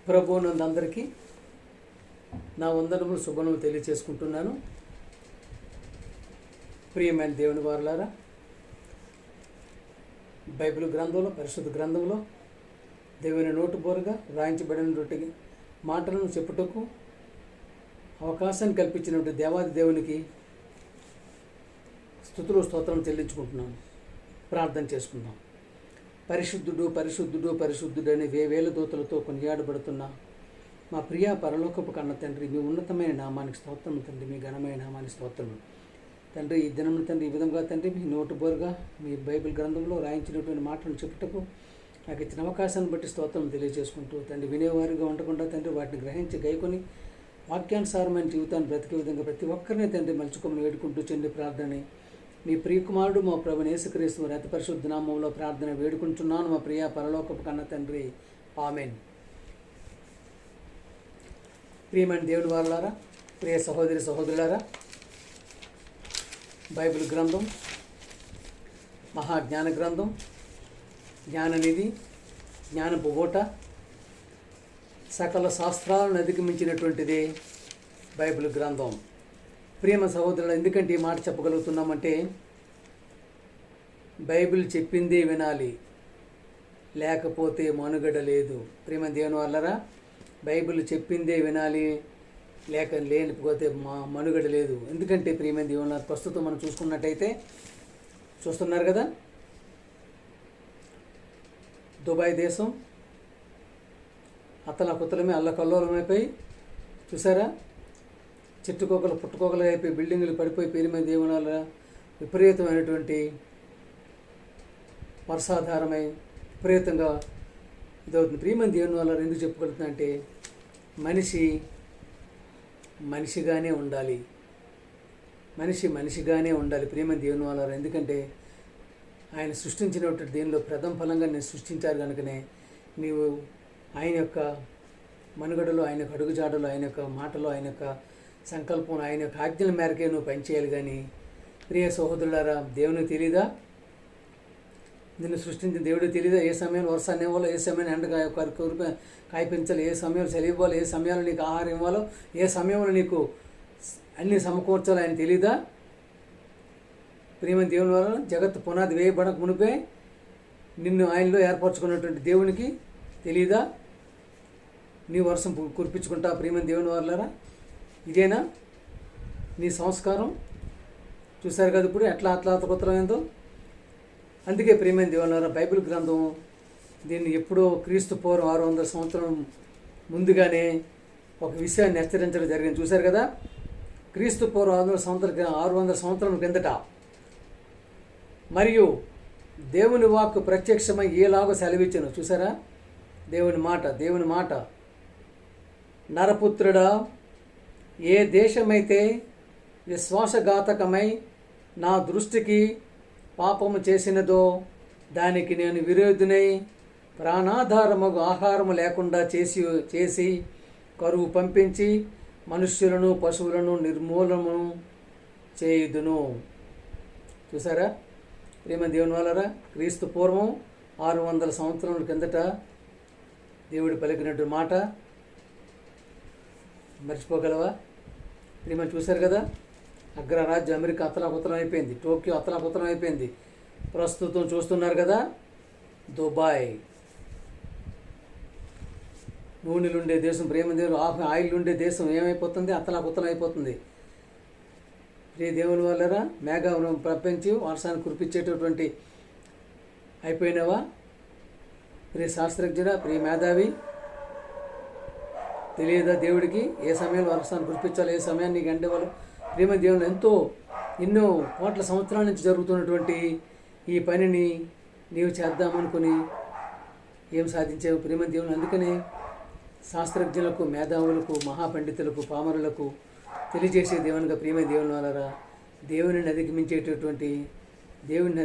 ప్రభువునందు అందరికీ నా వందనములు శుభములు తెలియచేసుకుంటున్నాను. ప్రియమైన దేవుని వారలారా, బైబిల్ గ్రంథంలో, పరిశుద్ధ గ్రంథంలో దేవుని నోటు బోరుగా రాయించబడినటువంటి మాటలను చెప్పుటకు అవకాశాన్ని కల్పించినటువంటి దేవాది దేవునికి స్తుతులు స్తోత్రం చెల్లించుకుంటున్నాను. ప్రార్థన చేసుకుందాం. పరిశుద్ధుడు పరిశుద్ధుడు పరిశుద్ధుడు అనే వేవేల దూతలతో కొనియాడబడుతున్న మా ప్రియ పరలోకపు కన్న తండ్రి, మీ ఉన్నతమైన నామానికి స్తోత్రం తండ్రి, మీ ఘనమైన నామానికి స్తోత్రం తండ్రి. ఈ దినం తండ్రి, ఈ విధంగా తండ్రి మీ నోటు బోరుగా మీ బైబిల్ గ్రంథంలో రాయించినటువంటి మాటలను చెప్పుటకు నాకు ఇచ్చిన అవకాశాన్ని బట్టి స్తోత్రం తెలియజేసుకుంటూ తండ్రి, వినేవారిగా ఉండకుండా తండ్రి వాటిని గ్రహించి గైకొని వాక్యానుసారమైన జీవితాన్ని బ్రతికే విధంగా ప్రతి ఒక్కరిని తండ్రి మలుచుకొని వేడుకుంటూ చెంది ప్రార్థన మీ ప్రియకుమారుడు మా ప్రభువైన యేసుక్రీస్తు వారి అతి పరిశుద్ధ నామములో ప్రార్థన వేడుకుంటున్నాను మా ప్రియ పరలోకపు కన్న తండ్రి, ఆమేన్. ప్రియమైన దేవుని వారలారా, ప్రియ సహోదరి సహోదరులారా, బైబిల్ గ్రంథం మహాజ్ఞాన గ్రంథం, జ్ఞాననిధి, జ్ఞానపు ఓట, సకల శాస్త్రాలను అధిగమించినటువంటిదే బైబిల్ గ్రంథం. ప్రియమ సహోదరులు, ఎందుకంటే ఈ మాట చెప్పగలుగుతున్నామంటే బైబిల్ చెప్పిందే వినాలి, లేకపోతే మనుగడ లేదు. ప్రియమ దేవుని వాళ్ళరా, బైబిల్ చెప్పిందే వినాలి, లేకపోతే మనుగడ లేదు. ఎందుకంటే ప్రియమ దేవుని ప్రస్తుతం మనం చూసుకున్నట్టయితే చూస్తున్నారు కదా, దుబాయ్ దేశం అతలకుతలమే అల్లకల్లోలమైపోయి, చూసారా, చెట్టుకోకలు పుట్టుకోకలు అయిపోయి బిల్డింగులు పడిపోయి ప్రియమైన దేవునాల విపరీతమైనటువంటి వర్షాధారమై విపరీతంగా ఇదవుతుంది. ప్రియమైన దేవుని వల్ల ఎందుకు చెప్పుకుంటున్నా అంటే మనిషిగానే ఉండాలి, మనిషిగానే ఉండాలి ప్రియమైన దేవుని వల్ల. ఎందుకంటే ఆయన సృష్టించినటువంటి దీనిలో ప్రథమ ఫలంగా నేను సృష్టించారు కనుకనే నీవు ఆయన యొక్క మనుగడలో, ఆయన యొక్క అడుగుజాడలో, ఆయన యొక్క మాటలో, ఆయన యొక్క సంకల్పం, ఆయన యొక్క ఆజ్ఞల మేరకే నువ్వు పనిచేయాలి. కానీ ప్రియ సహోదరులారా, దేవునికి తెలీదా? నిన్ను సృష్టించిన దేవుడికి తెలీదా? ఏ సమయంలో వర్షాన్ని ఇవ్వాలో, ఏ సమయంలో ఎండ కాయపించాలి, ఏ సమయంలో చలి ఇవ్వాలో, ఏ సమయంలో నీకు ఆహారం ఇవ్వాలో, ఏ సమయంలో నీకు అన్నీ సమకూర్చాలో ఆయన తెలీదా? ప్రియమైన దేవుని వల్ల జగత్తు పునాది వేయబడక మునిపే నిన్ను ఆయనలో ఏర్పరచుకున్నటువంటి దేవునికి తెలీదా? నీ వర్షం కురిపించుకుంటా ప్రియమైన దేవుని వాళ్ళరా? ఇదేనా నీ సంస్కారం? చూశారు కదా ఇప్పుడు ఎట్లా అతలాతకుతలమైందో. అందుకే ప్రియమైన దేవుని బైబిల్ గ్రంథం దీన్ని ఎప్పుడో క్రీస్తు పూర్వం 600 సంవత్సరం ముందుగానే ఒక విషయాన్ని హెచ్చరించడం జరిగింది. చూశారు కదా, క్రీస్తు పూర్వం 600 సంవత్సరం కిందట మరియు దేవుని వాక్కు ప్రత్యక్షమై ఏలాగో సెలవిచ్చాను. చూసారా, దేవుని మాట నరపుత్రుడా, ఏ దేశమైతే విశ్వాసఘాతకమై నా దృష్టికి పాపము చేసినదో దానికి నేను విరోధునై ప్రాణాధారముగు ఆహారము లేకుండా చేసి కరువు పంపించి మనుష్యులను పశువులను నిర్మూలము చేయుదును. చూసారా ప్రేమ దేవుని వాళ్ళరా, క్రీస్తు పూర్వం 600 సంవత్సరముల కిందట దేవుడు పలికినట్టు మాట మర్చిపోగలవా? ప్రేమ చూశారు కదా, అగ్రరాజ్యం అమెరికా అతలాకుతలం అయిపోయింది, టోక్యో అతలాకుతలం అయిపోయింది. ప్రస్తుతం చూస్తున్నారు కదా, దుబాయ్ నూనెలుండే దేశం, ప్రేమ దేవుడు ఆయిల్ ఉండే దేశం ఏమైపోతుంది? అతలాకుతలం అయిపోతుంది. ప్రియ దేవుని వాళ్ళరా, మేఘం పంపించి వర్షాన్ని కురిపించేటటువంటి అయిపోయినావా? ప్రియ శాస్త్రజ్ఞుడ, ప్రియ మేధావి, తెలియదా దేవుడికి ఏ సమయంలో వర్షాన్ని కురిపించాలో, ఏ సమయాన్ని నీకు ఎండేవాళ్ళు? ప్రేమ దేవుని ఎన్నో కోట్ల సంవత్సరాల నుంచి జరుగుతున్నటువంటి ఈ పనిని నీవు చేద్దామనుకుని ఏం సాధించావు? ప్రేమ దేవుని అందుకనే శాస్త్రజ్ఞులకు, మేధావులకు, మహాపండితులకు, పామరులకు తెలియజేసే దేవునిగా ప్రేమ దేవుని వాళ్ళరా, దేవుని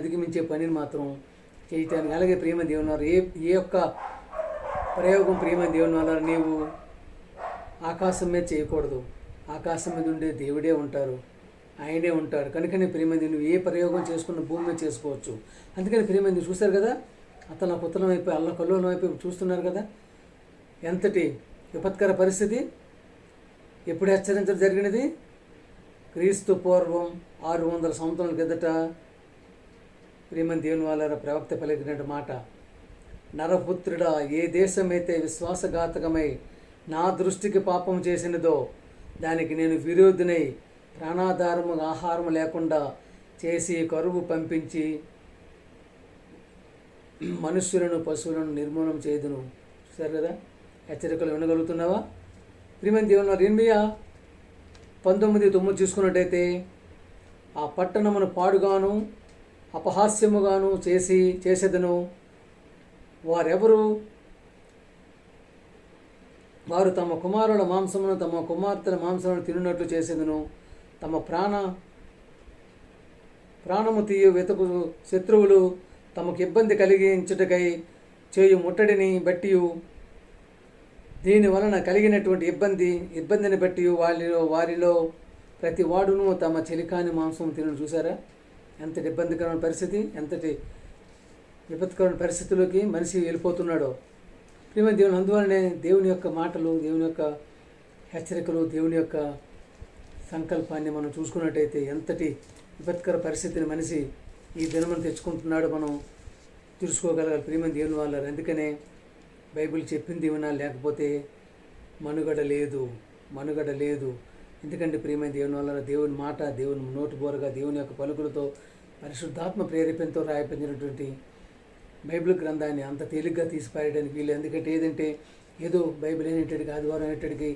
అధిగమించే పనిని మాత్రం చేయటానికి. అలాగే ప్రేమ దేవుని వారు ఏ యొక్క ప్రయోగం ప్రేమ దేవుని వాళ్ళ నీవు ఆకాశం మీద చేయకూడదు. ఆకాశం మీద ఉండే దేవుడే ఉంటారు, ఆయనే ఉంటాడు. కనుకనే ప్రియమంది నువ్వు ఏ ప్రయోగం చేసుకున్న భూమి మీద చేసుకోవచ్చు. అందుకని ప్రియమంది చూస్తారు కదా, అతను కుతలం అయిపోయి అల్లకల్లోలం అయిపోయి చూస్తున్నారు కదా. ఎంతటి విపత్కర పరిస్థితి, ఎప్పుడు హెచ్చరించడం జరిగినది? క్రీస్తు పూర్వం 600 సంవత్సరాల కిందట ప్రియమైన దేవుని వాళ్ళ ప్రవక్త పలికిన మాట, నరపుత్రుడా, ఏ దేశమైతే విశ్వాసఘాతకమై నా దృష్టికి పాపం చేసినదో దానికి నేను విరోధినై ప్రాణాధారము ఆహారము లేకుండా చేసి కరువు పంపించి మనుష్యులను పశువులను నిర్మూలన చేయదును. చూసారు కదా, హెచ్చరికలు వినగలుగుతున్నావా? ప్రియమైన దేవుని వారు 8:19 చూసుకున్నట్టయితే, ఆ పట్టణమును పాడుగాను అపహాస్యముగాను చేసేదను. వారు తమ కుమారుల మాంసమును తమ కుమార్తెల మాంసమును తినున్నట్లు చేసేదను. తమ ప్రాణము తీయు వెతుకు శత్రువులు తమకు ఇబ్బంది కలిగించుటకై చేయు ముట్టడిని బట్టి, దీని వలన కలిగినటువంటి ఇబ్బందిని బట్టి వారిలో ప్రతి వాడును తమ చెలికాని మాంసం తినను. చూసారా ఎంతటి ఇబ్బందికరమైన పరిస్థితి, ఎంతటి విపత్కరమైన పరిస్థితుల్లోకి మనిషి వెళ్ళిపోతున్నాడో. ప్రియమైన దేవుని, అందువలనే దేవుని యొక్క మాటలు, దేవుని యొక్క హెచ్చరికలు, దేవుని యొక్క సంకల్పాన్ని మనం చూసుకున్నట్టయితే ఎంతటి విపత్కర పరిస్థితిని మనిషి ఈ దినమును తెచ్చుకుంటున్నాడో మనం తెలుసుకోగలగాలి. ప్రియమైన దేవుని వాళ్ళు, అందుకనే బైబిల్ చెప్పింది వినాలి, లేకపోతే మనుగడ లేదు. ఎందుకంటే ప్రియమైన దేవుని వల్ల దేవుని మాట, దేవుని నోటి బోరగా, దేవుని యొక్క పలుకులతో, పరిశుద్ధాత్మ ప్రేరేపణతో రాయపించినటువంటి బైబిల్ గ్రంథాన్ని అంత తేలిగ్గా తీసిపారేయడానికి వీళ్ళు. ఎందుకంటే ఏదో బైబిల్ అయినట్టుడికి, ఆదివారం అయినట్టుడికి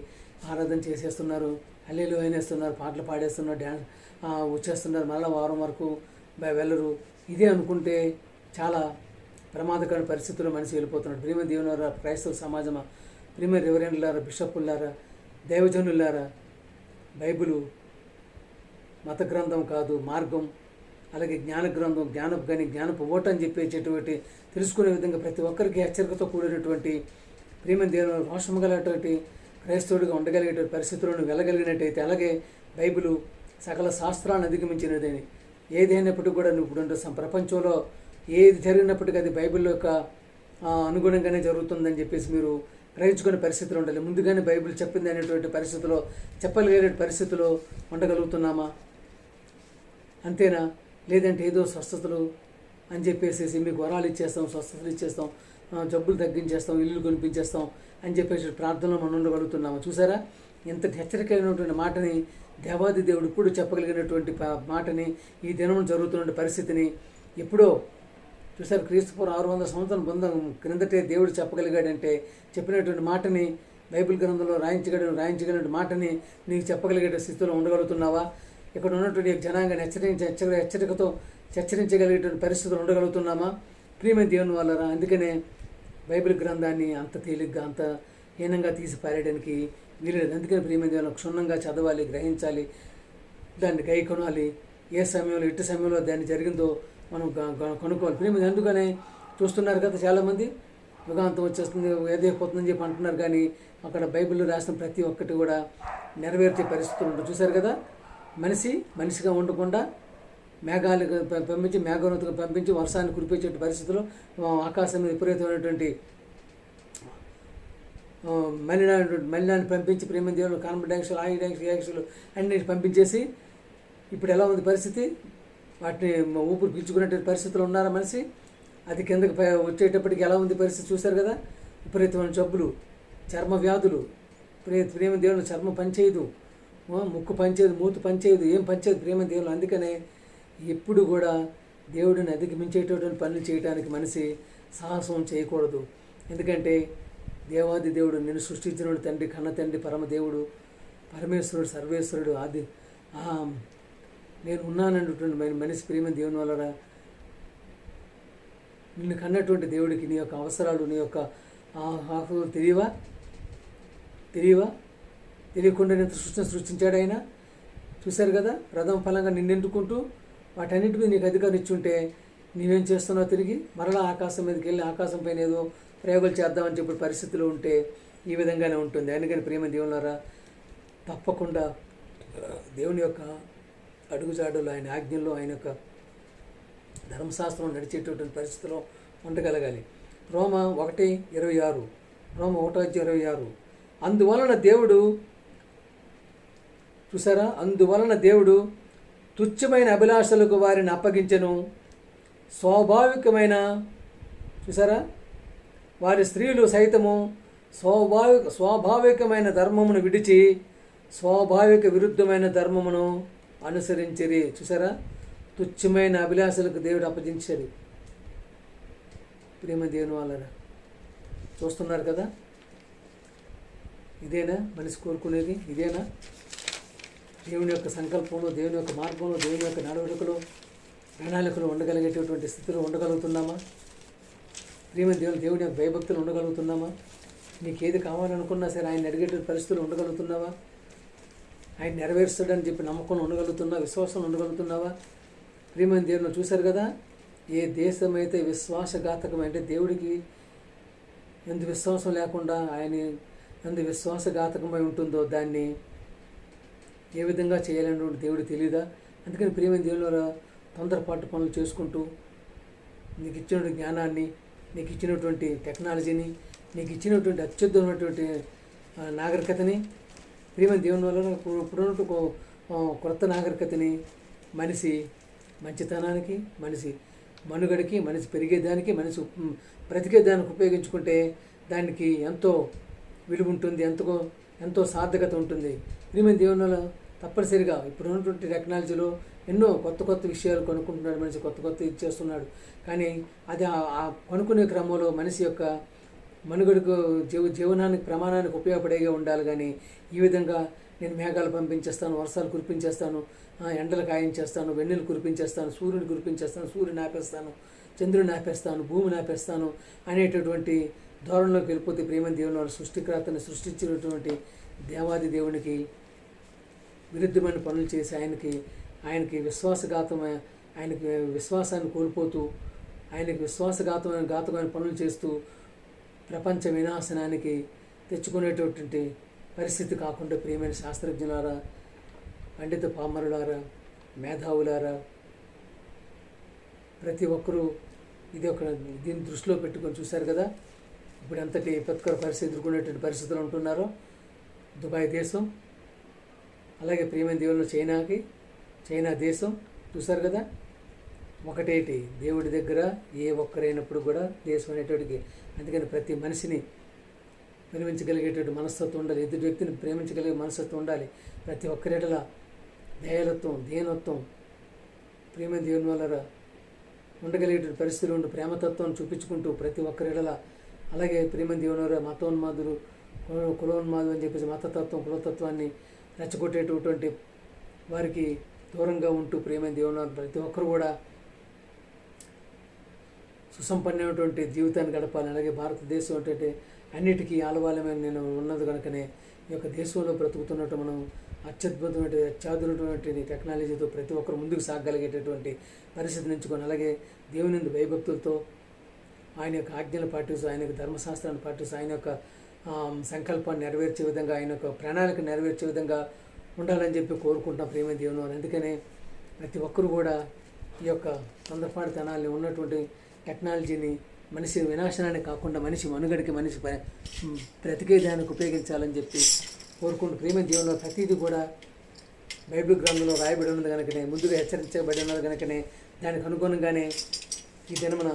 ఆరాధన చేసేస్తున్నారు, హల్లెలూయా అయినేస్తున్నారు, పాటలు పాడేస్తున్నారు, డ్యాన్స్ వచ్చేస్తున్నారు, మళ్ళీ వారం వరకు వెళ్ళరు. ఇదే అనుకుంటే చాలా ప్రమాదకరమైన పరిస్థితుల్లో మనిషి వెళ్ళిపోతున్నాడు. ప్రియమైన దేవులారా, క్రైస్తవ సమాజమా, ప్రియమైన రెవరెండ్లారా, బిషప్పులారా, దైవజనులారా, బైబిలు మత గ్రంథం కాదు, మార్గం. అలాగే జ్ఞాన గ్రంథం, జ్ఞానపు ఓట అని చెప్పేటటువంటి తెలుసుకునే విధంగా ప్రతి ఒక్కరికి హెచ్చరికతో కూడినటువంటి ప్రియమైన దేవుని రోషము గలటువంటి క్రైస్తవుడిగా ఉండగలిగేటువంటి పరిస్థితులను వెళ్ళగలిగినట్టయితే, అలాగే బైబిలు సకల శాస్త్రాలను అధిగమించినదని, ఏదైనప్పటికీ కూడా నువ్వు ఇప్పుడు ప్రపంచంలో ఏది జరిగినప్పటికీ అది బైబిల్ యొక్క అనుగుణంగానే జరుగుతుందని చెప్పేసి మీరు గ్రహించుకునే పరిస్థితులు ఉండాలి. ముందుగానే బైబిల్ చెప్పింది అనేటువంటి పరిస్థితిలో, చెప్పగలిగే పరిస్థితిలో ఉండగలుగుతున్నామా? అంతేనా? లేదంటే ఏదో స్వస్థతలు అని చెప్పేసి మీకు వరాలు ఇచ్చేస్తాం, స్వస్థతలు ఇచ్చేస్తాం, జబ్బులు తగ్గించేస్తాం, ఇల్లు కొనిపించేస్తాం అని చెప్పేసి ప్రార్థనలో మనం ఉండగలుగుతున్నామా? చూసారా ఎంత హెచ్చరికైనటువంటి మాటని దేవాది దేవుడు ఇప్పుడు చెప్పగలిగినటువంటి మాటని, ఈ దినం జరుగుతున్న పరిస్థితిని ఎప్పుడో చూసారు. క్రీస్తుపూర్వం 600 సంవత్సరాల బంధం క్రిందటే దేవుడు చెప్పగలిగాడంటే, చెప్పినటువంటి మాటని బైబిల్ గ్రంథంలో రాయించగలిగిన మాటని నీకు చెప్పగలిగే స్థితిలో ఉండగలుగుతున్నావా? ఇక్కడ ఉన్నటువంటి జనాంగాన్ని హెచ్చరికతో హెచ్చరించగలిగేటువంటి పరిస్థితులు ఉండగలుగుతున్నామా? ప్రియమైన దేవుని వాళ్ళరా, అందుకనే బైబిల్ గ్రంథాన్ని అంత తేలిగ్గా, అంత హీనంగా తీసి పారేయడానికి వీలేదు. అందుకని ప్రియమైన దేవుని క్షుణ్ణంగా చదవాలి, గ్రహించాలి, దాన్ని గై కొనాలి. ఏ సమయంలో, ఎట్టి సమయంలో దాన్ని జరిగిందో మనం కొనుక్కోవాలి. ప్రియమైన అందుకనే చూస్తున్నారు కదా, చాలామంది యుగాంతం వచ్చేస్తుంది, ఏదైపోతుందని చెప్పి అంటున్నారు, కానీ అక్కడ బైబిల్లో రాసిన ప్రతి ఒక్కటి కూడా నెరవేర్చే పరిస్థితులు ఉంటుంది. చూశారు కదా, మనిషిగా ఉండకుండా మేఘాలు పంపించి, మేఘోన్నతులు పంపించి వర్షాన్ని కురిపించే పరిస్థితుల్లో ఆకాశం మీద విపరీతమైనటువంటి మలినాన్ని పంపించి, ప్రేమ దేవుడు కార్బన్ డైఆక్సైడ్, ఆక్సిజన్ అన్నిటి పంపించేసి ఇప్పుడు ఎలా ఉంది పరిస్థితి? వాటిని ఊపిరి పీల్చుకునేటువంటి పరిస్థితులు ఉన్నారా మనిషి? అది కిందకి వచ్చేటప్పటికి ఎలా ఉంది పరిస్థితి? చూశారు కదా, విపరీతమైన జబ్బులు, చర్మ వ్యాధులు. ప్రేమ దేవుడు చర్మం పనిచేయదు, ముక్కు పనిచేయదు, మూతి పనిచేయదు, ఏం పనిచేయదు ప్రేమ దేవుడు. అందుకనే ఎప్పుడు కూడా దేవుడిని అధిగమించేటటువంటి పనులు చేయడానికి మనిషి సాహసం చేయకూడదు. ఎందుకంటే దేవాది దేవుడు, నిన్ను సృష్టించిన తండ్రి, కన్న తండ్రి, పరమ దేవుడు, పరమేశ్వరుడు, సర్వేశ్వరుడు, ఆది నేను ఉన్నానన్నటువంటి మనిషి ప్రేమ దేవుని వల్ల నిన్ను కన్నటువంటి దేవుడికి నీ యొక్క అవసరాలు, నీ యొక్క ఆహ్వానాలు తెలియకుండా నేను సృష్టించాడు ఆయన. చూశారు కదా, ప్రథమ ఫలంగా నిన్నెందుకుంటూ వాటన్నిటిపై నీకు అధికారం ఇచ్చుంటే నీవేం చేస్తున్నావు? తిరిగి మరలా ఆకాశం మీదకి వెళ్ళి ఆకాశం పైన ఏదో ప్రయోగాలు చేద్దామని చెప్పి పరిస్థితులు ఉంటే ఈ విధంగానే ఉంటుంది. అందుకని ప్రేమ దేవులారా, తప్పకుండా దేవుని యొక్క అడుగుజాడులు, ఆయన ఆజ్ఞల్లో, ఆయన యొక్క ధర్మశాస్త్రం నడిచేటటువంటి పరిస్థితిలో ఉండగలగాలి. రోమా 1:26 రోమ 1:26. అందువలన దేవుడు చూసారా, అందువలన దేవుడు తుచ్చమైన అభిలాషలకు వారిని అప్పగించెను. స్వాభావికమైన చూసారా, వారి స్త్రీలు సైతము స్వాభావికమైన ధర్మమును విడిచి స్వాభావిక విరుద్ధమైన ధర్మమును అనుసరించిరి. చూసారా, తుచ్చమైన అభిలాషలకు దేవుడు అప్పగించాడు. ప్రేమ దేవుని వాళ్ళరా, చూస్తున్నారు కదా, ఇదేనా మనిషి కోరుకునేది? ఇదేనా దేవుని యొక్క సంకల్పంలో, దేవుని యొక్క మార్గంలో, దేవుని యొక్క నడవడికలో, ప్రణాళికలు ఉండగలిగేటటువంటి స్థితిలో ఉండగలుగుతున్నామా? దేవుని యొక్క భయభక్తులు ఉండగలుగుతున్నామా? నీకు ఏది కావాలనుకున్నా సరే ఆయన అడిగేటువంటి పరిస్థితులు ఉండగలుగుతున్నావా? ఆయన నెరవేరుస్తాడని చెప్పి నమ్మకం ఉండగలుగుతున్నా, విశ్వాసం ఉండగలుగుతున్నావా? ప్రియమైన దేవుని చూశారు కదా, ఏ దేశం అయితే విశ్వాసఘాతకం దేవుడికి ఎంత విశ్వాసం లేకుండా ఆయన ఎంత విశ్వాసఘాతకమై ఉంటుందో దాన్ని ఏ విధంగా చేయాలని దేవుడికి తెలియదా? అందుకని ప్రియమైన దేవుని తొందరపాటు పనులు చేసుకుంటూ నీకు ఇచ్చినటువంటి జ్ఞానాన్ని, నీకు ఇచ్చినటువంటి టెక్నాలజీని, నీకు ఇచ్చినటువంటి అత్యుత్తమైనటువంటి నాగరికతని, ప్రియమైన దేవుని వల్ల ఇప్పుడున్నట్టు కొత్త నాగరికతని మనిషి మంచితనానికి, మనిషి మనుగడికి, మనిషి పెరిగేదానికి, మనిషి బ్రతికేదానికి ఉపయోగించుకుంటే దానికి ఎంతో విలువ ఉంటుంది, ఎంతో సార్థకత ఉంటుంది. ప్రియమైన దేవుని వల్ల తప్పనిసరిగా ఇప్పుడు ఉన్నటువంటి టెక్నాలజీలో ఎన్నో కొత్త విషయాలు కనుక్కుంటున్నాడు మనిషి, కొత్త ఇది చేస్తున్నాడు. కానీ అది ఆ కనుక్కునే క్రమంలో మనిషి యొక్క మనుగడకు జీవనానికి ప్రమాణానికి ఉపయోగపడేగా ఉండాలి. కానీ ఈ విధంగా నేను మేఘాలు పంపించేస్తాను, వర్షాలు కురిపించేస్తాను, ఎండలు కాయించేస్తాను, వెన్నెలు కురిపించేస్తాను, సూర్యుని కురిపించేస్తాను, సూర్యుని ఆపేస్తాను, చంద్రుని ఆపేస్తాను, భూమిని ఆపేస్తాను అనేటటువంటి ధోరణిలోకి వెళ్ళిపోతే ప్రేమ దేవుని వారు సృష్టికర్తని సృష్టించినటువంటి దేవాది దేవునికి విరుద్ధమైన పనులు చేసి ఆయనకి విశ్వాసఘాతమైన ఆయనకి విశ్వాసాన్ని కోల్పోతూ ఆయనకి ఘాతకమైన పనులు చేస్తూ ప్రపంచ వినాశనానికి తెచ్చుకునేటటువంటి పరిస్థితి కాకుండా ప్రియమైన శాస్త్రజ్ఞులారా, పండిత పామరులారా, మేధావులారా, ప్రతి ఒక్కరూ దీన్ని దృష్టిలో పెట్టుకొని చూశారు కదా ఇప్పుడు ఎంతటి విపత్కర పరిస్థితి ఎదుర్కొనేటువంటి పరిస్థితులు ఉంటున్నారో. దుబాయ్ దేశం, అలాగే ప్రియమైన దేవుళ్ళు చైనా దేశం చూశారు కదా. ఒకటేటి దేవుడి దగ్గర ఏ ఒక్కరైనప్పుడు కూడా దేశం అనేటోడికి. అందుకని ప్రతి మనిషిని ప్రేమించగలిగేటువంటి మనస్తత్వం ఉండాలి, ఎదుటి వ్యక్తిని ప్రేమించగలిగే మనస్తత్వం ఉండాలి. ప్రతి ఒక్కరిడల దయాలత్వం, దీనత్వం, ప్రియమైన దేవుని వల్ల ఉండగలిగేటువంటి పరిస్థితులు ఉండి ప్రేమతత్వం చూపించుకుంటూ ప్రతి ఒక్కరిడల, అలాగే ప్రియమైన దేవుని వల్ల మతోన్మాదులు, కులోన్మాదు అని చెప్పేసి మతతత్వం, కులతత్వాన్ని రెచ్చగొట్టేటటువంటి వారికి దూరంగా ఉంటూ ప్రియమైన దేవుని ప్రతి ఒక్కరు కూడా సుసంపన్నమైనటువంటి జీవితాన్ని గడపాలి. అలాగే భారతదేశం అంటే అన్నిటికీ ఆలవాలమైన నేను ఉన్నది కనుకనే ఈ యొక్క దేశంలో బ్రతుకుతున్నట్టు మనం అత్యాధునికమైనటువంటి టెక్నాలజీతో ప్రతి ఒక్కరు ముందుకు సాగగలిగేటటువంటి పరిస్థితి నుంచుకొని, అలాగే దేవుని యందు భయభక్తులతో ఆయన యొక్క ఆజ్ఞలు పాటిస్తూ, ఆయన యొక్క ధర్మశాస్త్రాన్ని పాటిస్తూ, ఆయన యొక్క సంకల్పాన్ని నెరవేర్చే విధంగా, ఆయన యొక్క ప్రణాళిక నెరవేర్చే విధంగా ఉండాలని చెప్పి కోరుకుంటాం ప్రియమైన దేవుని. అందుకనే ప్రతి ఒక్కరు కూడా ఈ యొక్క తొందరపాటుతనాన్ని ఉన్నటువంటి టెక్నాలజీని మనిషి వినాశనానికి కాకుండా మనిషి మనుగడికి, మనిషి బ్రతికేదానికి ఉపయోగించాలని చెప్పి కోరుకుంటూ ప్రియమైన దేవుని ప్రతిదీ కూడా బైబిల్ గ్రంథంలో రాయబడి ఉన్నది కనుకనే, ముందుగా హెచ్చరించబడి ఉన్నది కనుకనే దానికి అనుగుణంగానే ఈ దినమున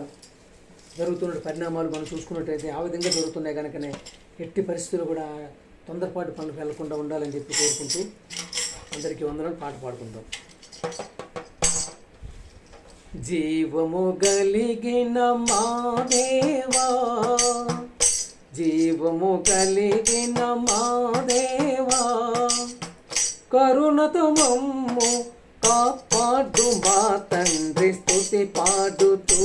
జరుగుతున్న పరిణామాలు మనం చూసుకున్నట్టయితే ఆ విధంగా జరుగుతున్నాయి కనుకనే ఎట్టి పరిస్థితులు కూడా తొందరపాటు పనులకు వెళ్లకుండా ఉండాలని చెప్పి కోరుకుంటూ అందరికీ వందనాలు. పాట పాడుకుంటాం. జీవము కలిగిన మా దేవా, జీవము కలిగిన మా దేవా, కరుణతో మమ్ము కాపాడు మా తండ్రి, స్తుతి పాడుతూ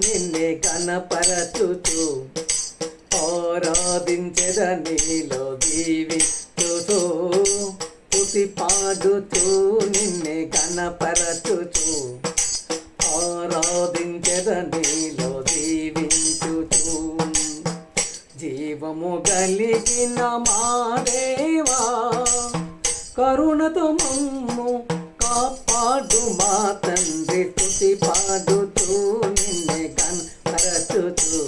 నిన్నే గణపరచుచు ఆరాధించెద నీలో దీవించుచు, స్తుతి పాడుతూ నిన్నే గణపరచుచు ఆరాధించెద నీలో దీవించుచు. జీవము కలిగిన మా దేవా, కరుణతో మమ్ము కాపాడు మా తండ్రి, స్తుతి పాడుతూ నిన్నే గణపరచుచు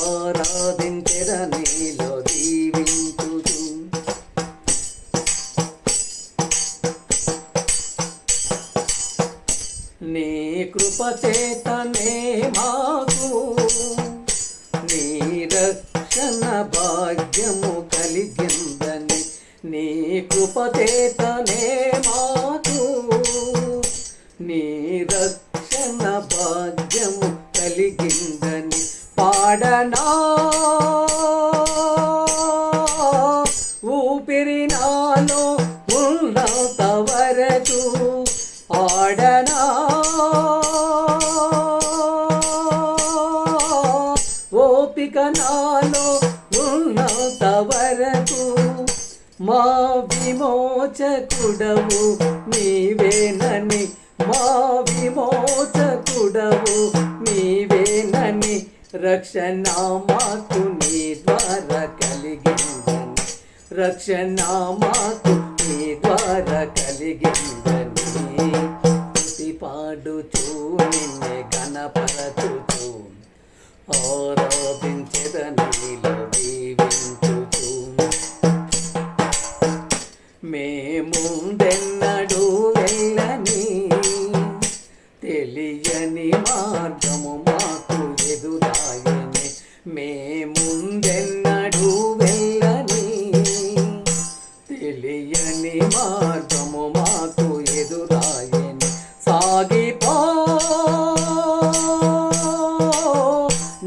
ఆరాధించెద నీ కృపచేతనే మాకు నీ రక్షణ భాగ్యము కలిగిందని, నీ కృపచేతనే మాకు నీ రక్షణ భాగ్యము కలిగిందని పాడనా, ఊపిరి నాలో ఉన్నంత వరకు ఆడనా, ఓపిక నాలో ఉన్నంత వరకు మా విమోచకుడవు నీవేనని, మా విమోచకుడవు నీవేనని, రక్షణ మాకు నీ ద్వారా కలిగిందని, రక్షణ మాకు నీ ద్వారా కలిగిందని, స్తుతి పాడుచూ నిన్నే గణపరచుచూ ఆరాధించెదను నీలో దీవించుచూ, మేముందెన్నడూ వెళ్ళని తెలియని మార్గము మాకు ఎదురాయని, మేముందెన్నడూ వెళ్ళని తెలియని మార్గము మాకు ఎదురాయని, సాగిపో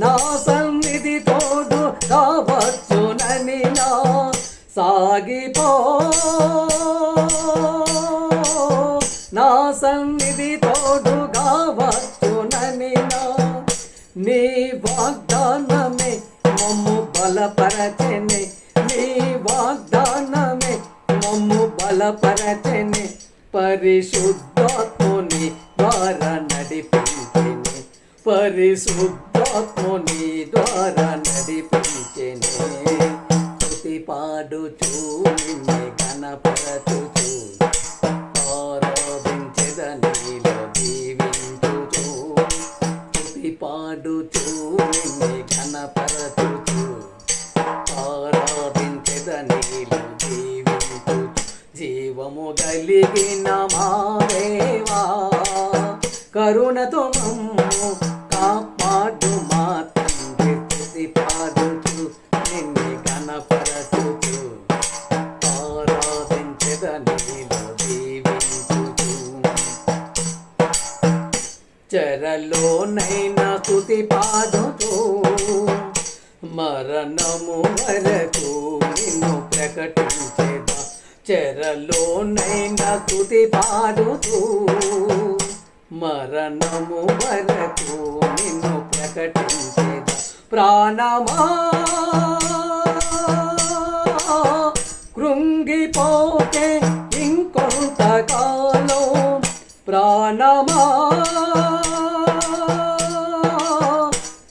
నా సన్నిధి తోడు కావచ్చునని నా, సాగిపో నా సన్నిధి తోడుగా వచ్చునని నా, నీ వాగ్దానమే మమ్ము బలపరచెని, నీ వాగ్దానమే మమ్ము బలపరచెని, పరిశుద్ధాత్ముని ద్వారా నడిపించెని, పరిశుద్ధాత్ముని ద్వారా నడిపించెని, స్తుతి పాడుచూ నిన్నే గణపరచుచూ ఆరాధించెదను నీలో దీవించుచూ, స్తుతి పాడుచూ నిన్నే గణపరచుచూ ఆరాధించెదను నీలో దీవించుచూ, జీవము కలిగిన మా దేవా కరుణతో మమ్ము కాపాడు మా తండ్రి, స్తుతి పాడుచూ నిన్నే గణపరచుచూ ఆరాధించెదను నీలో దీవించుచూ, చెరలోనైనా స్తుతి పాడుతూ మరణము వరకు నిన్ను ప్రకటించెదా, చెరలోనైనా స్తుతి పాడుతూ మరణము వరకు నిన్ను ప్రకటించెదా, ప్రాణమా కృంగిపోకే ఇంకొంతకాలం, ప్రాణమా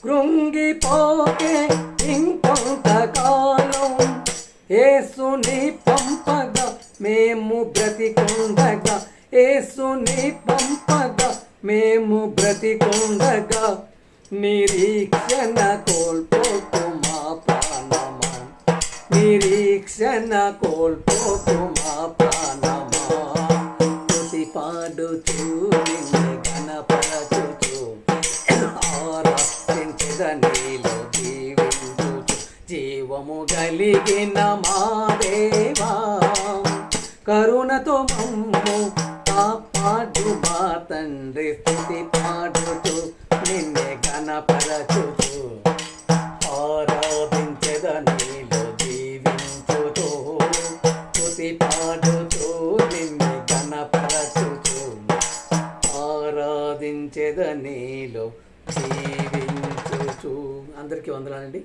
కృంగిపోకే ఇంకొంతకాలం, యేసుని పంపగా మేము బ్రతికుండగా, యేసుని పంపగా మేము బ్రతికుండగా, నిరీక్షణ కోల్పోకు మా ప్రాణమా, నిరీక్షణ కోల్పోకు మా ప్రాణమా, స్తుతి పాడుచూ నిన్నే గణపరచుచూ ఆరాధించెదను నీలో దీవించుచూ, జీవము కలిగిన మా దేవా కరుణతో మమ్ము కాపాడు మా తండ్రి, స్తుతి పాడుచూ నిన్నే గణపరచుచూ ఆరాధించెదను నీలో దీవించుచూ, స్తుతి పాడుచూ నిన్నే గణపరచుచూ ఆరాధించెదను నీలో జీవించుచూ. అందరికీ వందనాలండి.